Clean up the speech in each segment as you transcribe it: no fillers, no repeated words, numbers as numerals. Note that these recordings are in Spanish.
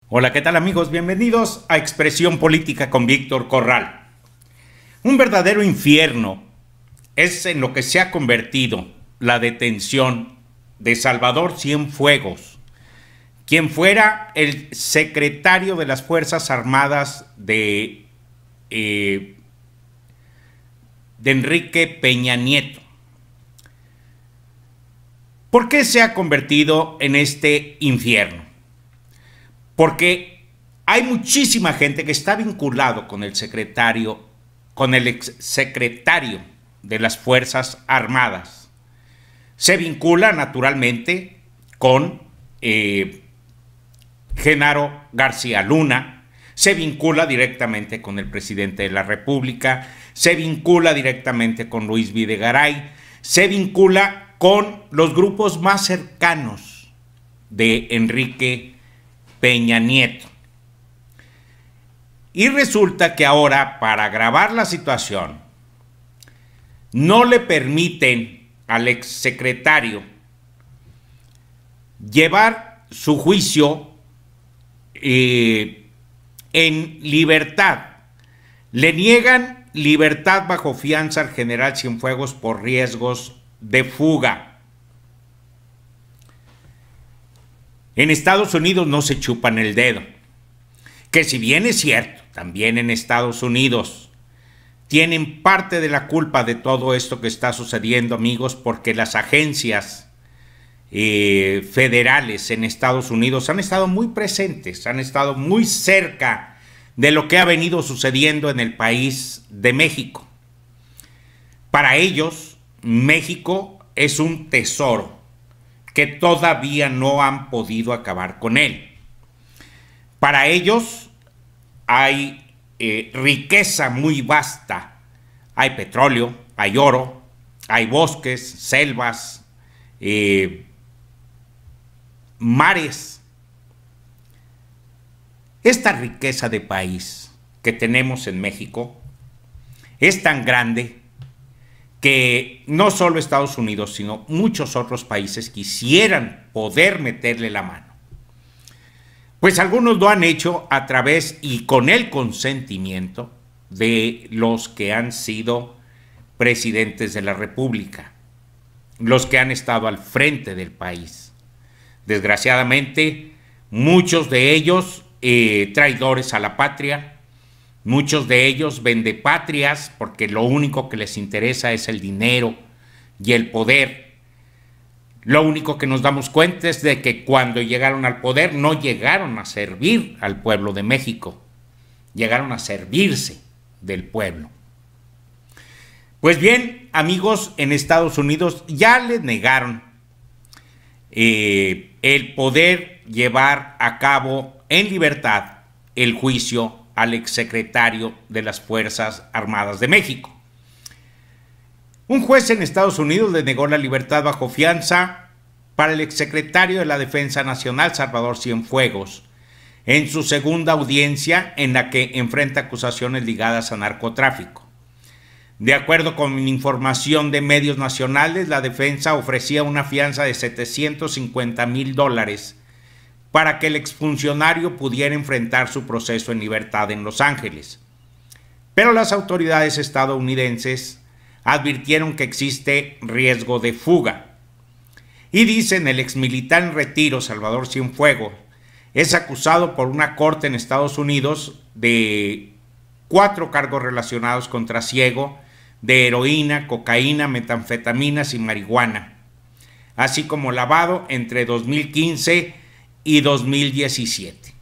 Hola, ¿qué tal amigos? Bienvenidos a Expresión Política con Víctor Corral. Un verdadero infierno es en lo que se ha convertido la detención de Salvador Cienfuegos, quien fuera el secretario de las Fuerzas Armadas de Enrique Peña Nieto. ¿Por qué se ha convertido en este infierno? Porque hay muchísima gente que está vinculado con el exsecretario de las Fuerzas Armadas. Se vincula naturalmente con Genaro García Luna, se vincula directamente con el presidente de la República, se vincula directamente con Luis Videgaray, se vincula con los grupos más cercanos de Enrique Peña Nieto. Y resulta que ahora, para agravar la situación, no le permiten al exsecretario llevar su juicio en libertad. Le niegan libertad bajo fianza al general Cienfuegos por riesgos de fuga. En Estados Unidos no se chupan el dedo, que si bien es cierto, también en Estados Unidos tienen parte de la culpa de todo esto que está sucediendo, amigos, porque las agencias federales en Estados Unidos han estado muy presentes, han estado muy cerca de lo que ha venido sucediendo en el país de México. Para ellos, México es un tesoro que todavía no han podido acabar con él. Para ellos hay riqueza muy vasta, hay petróleo, hay oro, hay bosques, selvas, mares. Esta riqueza de país que tenemos en México es tan grande que no solo Estados Unidos, sino muchos otros países quisieran poder meterle la mano. Pues algunos lo han hecho a través y con el consentimiento de los que han sido presidentes de la República, los que han estado al frente del país. Desgraciadamente, muchos de ellos traidores a la patria, muchos de ellos vendepatrias, porque lo único que les interesa es el dinero y el poder. Lo único que nos damos cuenta es de que cuando llegaron al poder no llegaron a servir al pueblo de México, llegaron a servirse del pueblo. Pues bien, amigos, en Estados Unidos ya les negaron el poder llevar a cabo en libertad el juicio al exsecretario de las Fuerzas Armadas de México. Un juez en Estados Unidos le negó la libertad bajo fianza para el exsecretario de la Defensa Nacional, Salvador Cienfuegos, en su segunda audiencia en la que enfrenta acusaciones ligadas a narcotráfico. De acuerdo con información de medios nacionales, la defensa ofrecía una fianza de $750,000 para que el exfuncionario pudiera enfrentar su proceso en libertad en Los Ángeles. Pero las autoridades estadounidenses advirtieron que existe riesgo de fuga. Y dicen, el exmilitar en retiro, Salvador Cienfuegos, es acusado por una corte en Estados Unidos de 4 cargos relacionados con trasiego de heroína, cocaína, metanfetaminas y marihuana, así como lavado entre 2015 y 2017.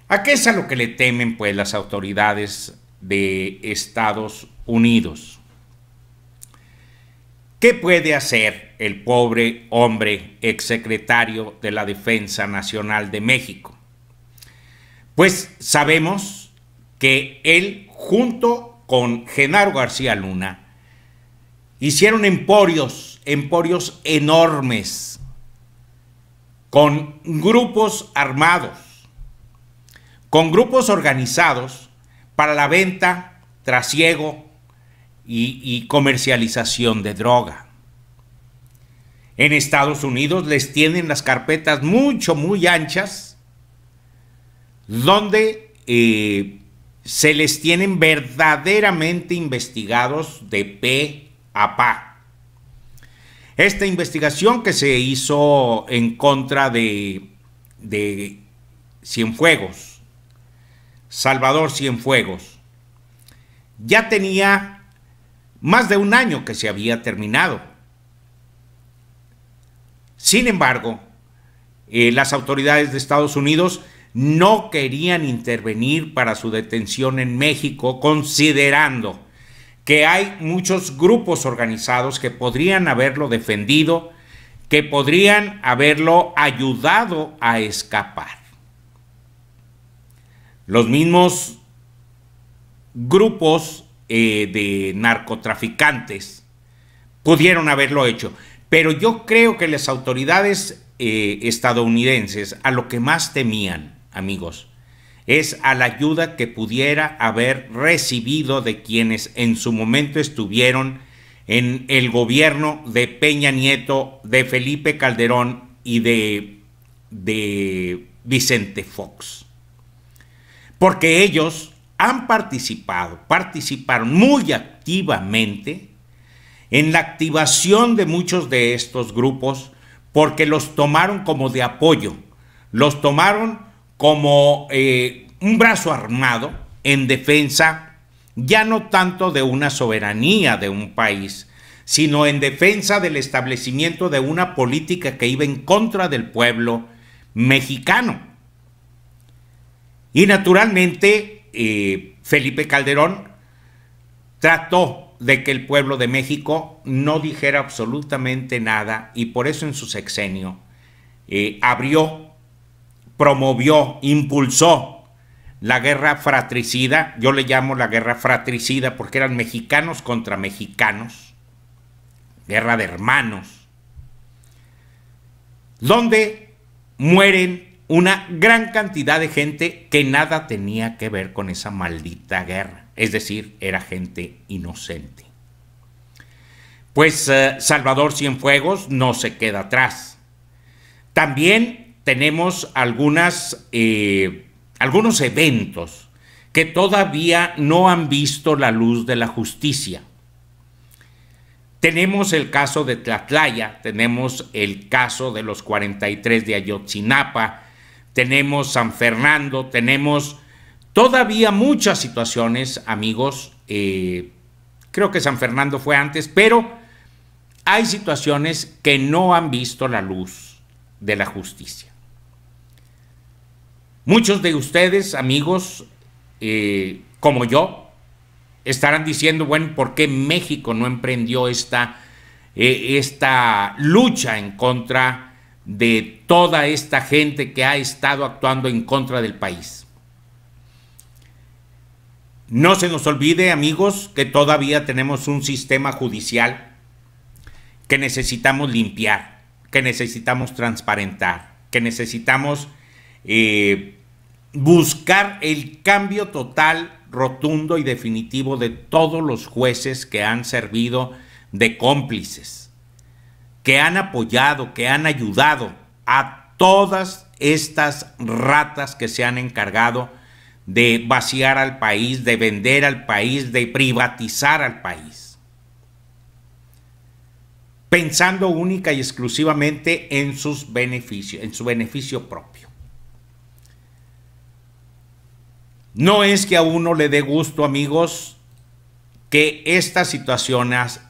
¿A qué es a lo que le temen pues las autoridades de Estados Unidos? ¿Qué puede hacer el pobre hombre exsecretario de la Defensa Nacional de México? Pues sabemos que él, junto con Genaro García Luna, hicieron emporios enormes con grupos armados, con grupos organizados para la venta, trasiego y comercialización de droga. En Estados Unidos les tienen las carpetas muy anchas donde se les tienen verdaderamente investigados de pe a pa. Esta investigación que se hizo en contra de Cienfuegos, Salvador Cienfuegos, ya tenía más de un año que se había terminado. Sin embargo, las autoridades de Estados Unidos no querían intervenir para su detención en México, considerando que hay muchos grupos organizados que podrían haberlo defendido, que podrían haberlo ayudado a escapar. Los mismos grupos de narcotraficantes pudieron haberlo hecho, pero yo creo que las autoridades estadounidenses a lo que más temían, amigos, es a la ayuda que pudiera haber recibido de quienes en su momento estuvieron en el gobierno de Peña Nieto, de Felipe Calderón y de Vicente Fox. Porque ellos han participaron muy activamente en la activación de muchos de estos grupos, porque los tomaron como de apoyo, los tomaron como un brazo armado en defensa ya no tanto de una soberanía de un país, sino en defensa del establecimiento de una política que iba en contra del pueblo mexicano. Y naturalmente Felipe Calderón trató de que el pueblo de México no dijera absolutamente nada, y por eso en su sexenio abrió, promovió, impulsó la guerra fratricida. Yo le llamo la guerra fratricida porque eran mexicanos contra mexicanos, guerra de hermanos, donde mueren una gran cantidad de gente que nada tenía que ver con esa maldita guerra, es decir, era gente inocente. Pues Salvador Cienfuegos no se queda atrás. También tenemos algunos eventos que todavía no han visto la luz de la justicia. Tenemos el caso de Tlatlaya, tenemos el caso de los 43 de Ayotzinapa, tenemos San Fernando, tenemos todavía muchas situaciones, amigos. Creo que San Fernando fue antes, pero hay situaciones que no han visto la luz de la justicia. Muchos de ustedes, amigos, como yo, estarán diciendo, bueno, ¿por qué México no emprendió esta lucha en contra de toda esta gente que ha estado actuando en contra del país? No se nos olvide, amigos, que todavía tenemos un sistema judicial que necesitamos limpiar, que necesitamos transparentar, que necesitamos buscar el cambio total, rotundo y definitivo de todos los jueces que han servido de cómplices, que han apoyado, que han ayudado a todas estas ratas que se han encargado de vaciar al país, de vender al país, de privatizar al país, pensando única y exclusivamente en sus beneficios, en su beneficio propio. No es que a uno le dé gusto, amigos, que estas situaciones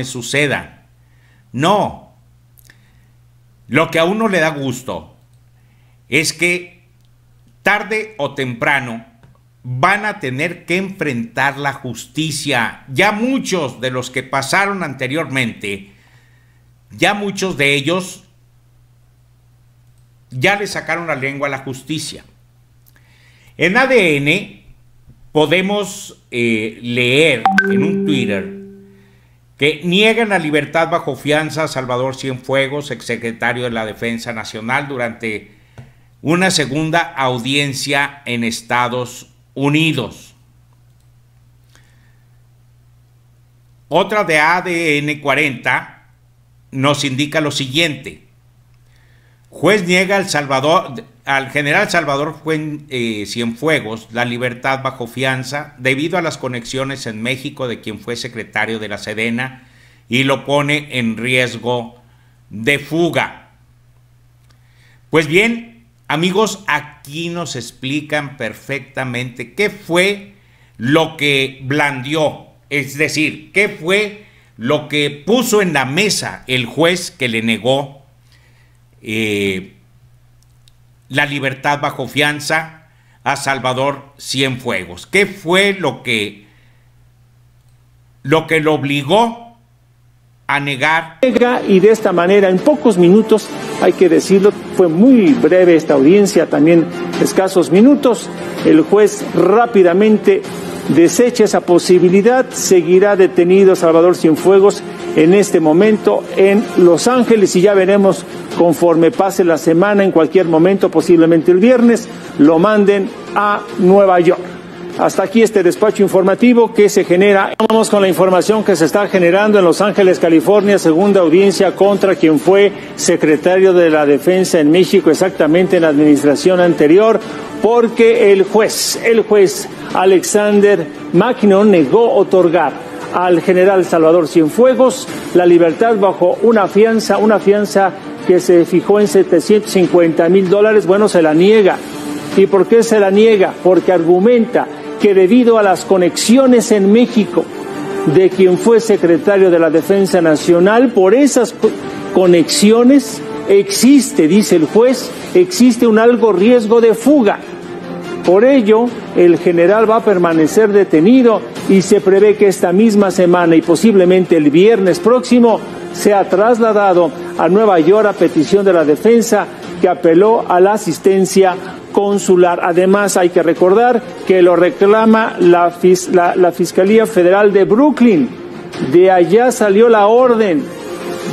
sucedan. No. Lo que a uno le da gusto es que tarde o temprano van a tener que enfrentar la justicia. Ya muchos de los que pasaron anteriormente, ya muchos de ellos ya le sacaron la lengua a la justicia. En ADN podemos leer en un Twitter que niegan la libertad bajo fianza a Salvador Cienfuegos, exsecretario de la Defensa Nacional, durante una segunda audiencia en Estados Unidos. Otra de ADN 40 nos indica lo siguiente: juez niega al general Salvador Cienfuegos la libertad bajo fianza debido a las conexiones en México de quien fue secretario de la Sedena y lo pone en riesgo de fuga. Pues bien, amigos, aquí nos explican perfectamente qué fue lo que blandió, es decir, qué fue lo que puso en la mesa el juez que le negó la libertad bajo fianza a Salvador Cienfuegos. ¿Qué fue lo que lo obligó a negar? Y de esta manera, en pocos minutos, hay que decirlo, fue muy breve esta audiencia, también escasos minutos, el juez rápidamente desecha esa posibilidad. Seguirá detenido Salvador Cienfuegos en este momento en Los Ángeles y ya veremos conforme pase la semana, en cualquier momento, posiblemente el viernes, lo manden a Nueva York. Hasta aquí este despacho informativo que se genera. Vamos con la información que se está generando en Los Ángeles, California, segunda audiencia contra quien fue secretario de la Defensa en México, exactamente en la administración anterior, porque el juez Alexander McKinnon negó otorgar al general Salvador Cienfuegos la libertad bajo una fianza que se fijó en $750,000. Bueno, se la niega. ¿Y por qué se la niega? Porque argumenta que debido a las conexiones en México de quien fue secretario de la Defensa Nacional, por esas conexiones existe, dice el juez, existe un alto riesgo de fuga. Por ello, el general va a permanecer detenido y se prevé que esta misma semana y posiblemente el viernes próximo sea trasladado a Nueva York a petición de la defensa, que apeló a la asistencia consular. Además, hay que recordar que lo reclama la Fiscalía Federal de Brooklyn. De allá salió la orden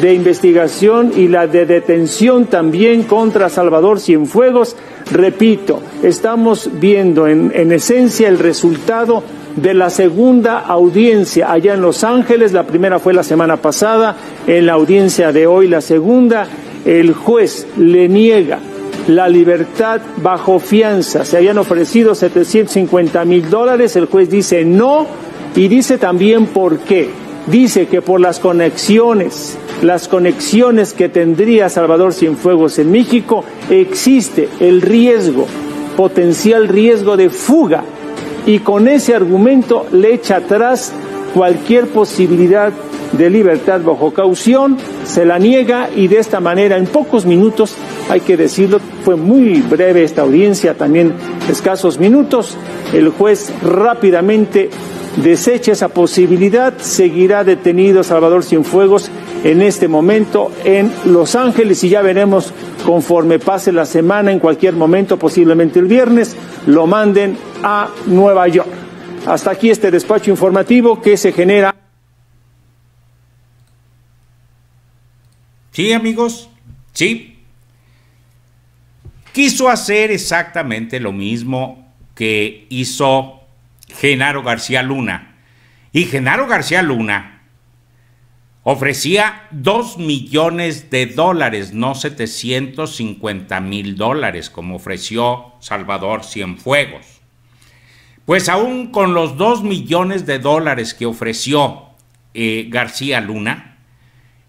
de investigación y la de detención también contra Salvador Cienfuegos. Repito, estamos viendo en esencia el resultado de la segunda audiencia allá en Los Ángeles. La primera fue la semana pasada, en la audiencia de hoy la segunda. El juez le niega la libertad bajo fianza. Se habían ofrecido $750,000, el juez dice no, y dice también por qué. Dice que por las conexiones que tendría Salvador Cienfuegos en México, existe el potencial riesgo de fuga, y con ese argumento le echa atrás cualquier posibilidad de libertad bajo caución, se la niega, y de esta manera, en pocos minutos, hay que decirlo, fue muy breve esta audiencia, también escasos minutos, el juez rápidamente desecha esa posibilidad. Seguirá detenido Salvador Cienfuegos en este momento en Los Ángeles y ya veremos conforme pase la semana, en cualquier momento, posiblemente el viernes, lo manden a Nueva York. Hasta aquí este despacho informativo que se genera. Sí, amigos, sí. Quiso hacer exactamente lo mismo que hizo Genaro García Luna. Y Genaro García Luna ofrecía $2 millones, no $750,000, como ofreció Salvador Cienfuegos. Pues aún con los $2 millones que ofreció García Luna,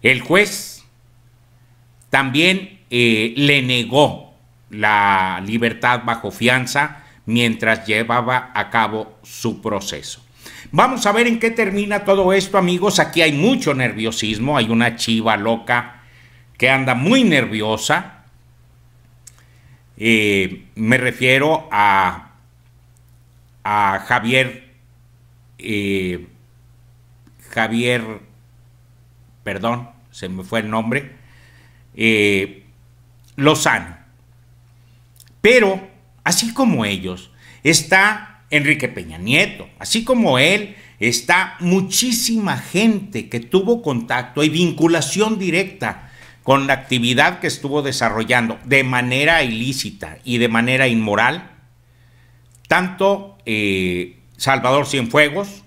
el juez también le negó la libertad bajo fianza mientras llevaba a cabo su proceso. Vamos a ver en qué termina todo esto, amigos. Aquí hay mucho nerviosismo, hay una chiva loca que anda muy nerviosa. Me refiero a Javier, perdón, se me fue el nombre, Lozano. Pero, así como ellos, está Enrique Peña Nieto, así como él, está muchísima gente que tuvo contacto y vinculación directa con la actividad que estuvo desarrollando de manera ilícita y de manera inmoral, tanto Salvador Cienfuegos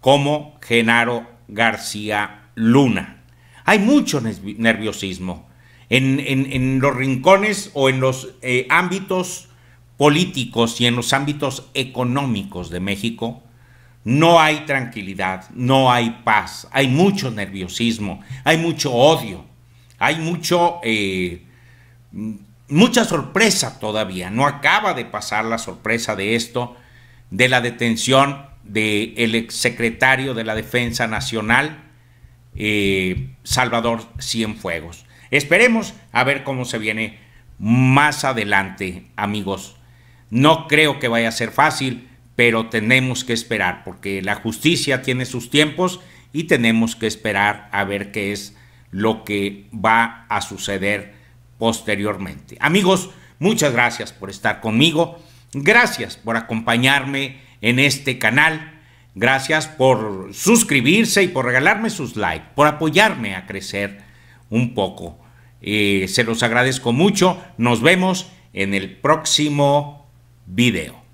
como Genaro García Luna. Hay mucho nerviosismo. en los rincones o en los ámbitos políticos y en los ámbitos económicos de México, no hay tranquilidad, no hay paz, hay mucho nerviosismo, hay mucho odio, hay mucha sorpresa todavía. No acaba de pasar la sorpresa de esto, de la detención del exsecretario de la Defensa Nacional, Salvador Cienfuegos. Esperemos a ver cómo se viene más adelante, amigos. No creo que vaya a ser fácil, pero tenemos que esperar, porque la justicia tiene sus tiempos y tenemos que esperar a ver qué es lo que va a suceder posteriormente. Amigos, muchas gracias por estar conmigo, gracias por acompañarme en este canal, gracias por suscribirse y por regalarme sus likes, por apoyarme a crecer un poco. Se los agradezco mucho, nos vemos en el próximo video.